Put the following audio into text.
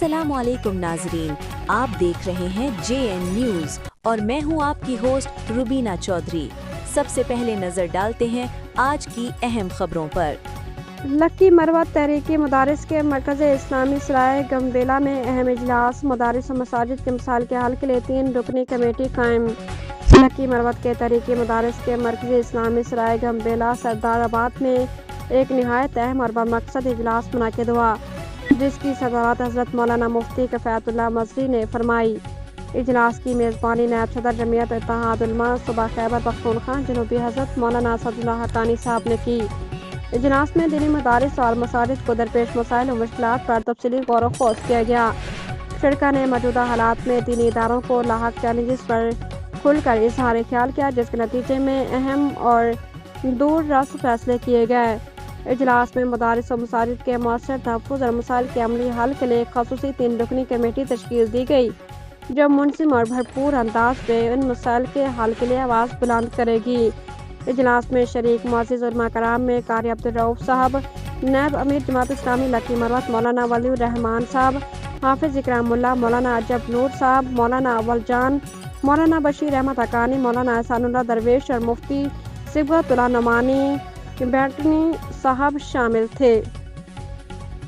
अस्सलाम वालेकुम नाजरीन, आप देख रहे हैं JN न्यूज़ और मैं हूं आपकी होस्ट रुबीना चौधरी। सबसे पहले नजर डालते हैं आज की अहम खबरों पर। लक्की मरवत तहरीकी मदारिस के मरकज़ इस्लामी सराय गम्बेला में अहम इजलास। मदारिस और मसाजिद के मसाइल के हल के लिए 3 रुकनी कमेटी कायम। लक्की मरवत के तहरीकी मदारिस के मरकज़ इस्लामी सराय गम्बेला सरदाराबाद में एक नहायत अहम और बामकसद इजलास मुनाकिद हुआ, जिसकी सदारत हज़रत मौलाना मुफ्ती कफ़ायतुल्लाह मजरी ने फरमाई। इजलास की मेज़बानी नायब सदर जमीयत इत्तेहाद उलमा सूबा खैबर पख्तूनख्वा जनूबी हज़रत मौलाना असदुल्लाह हक्कानी साहब ने की। इजलास में दीनी मदारिस और मसाजिद को दरपेश मसाइल और मुश्किलात पर तफसीली गौर व खोज किया गया। शरका ने मौजूदा हालात में दीनी इदारों को लाहक चैलेंजेस पर खुलकर इजहार ख्याल किया, जिसके नतीजे में अहम और दूर रस फैसले किए गए। इजलास में मदारिस और मसाजिद के मौसर तहफ़्फ़ुज़ और मसाइल के अमली हल के लिए एक ख़ुसूसी 3 रुकनी कमेटी तश्कील दी गई, जो मुनसिम और भरपूर अंदाज में इन मसाइल के हल के लिए आवाज़ बुलंद करेगी। इजलास में शरीक मुअज़्ज़िज़ उलमा कराम में कारी अब्दुल रऊफ़ साहब, नायब अमीर जमात इस्लामी लक्की मरवत मौलाना वलीउर रहमान साहब, हाफिज़ इकरामुल्लाह मौलाना अजब नूर साहब, मौलाना अव्वल जान, मौलाना बशीर अहमद हक्कानी, मौलाना एहसानुल्लाह दरवेश और मुफ्ती सिबगतुल्लाह नमानी बैटनी साहब शामिल थे।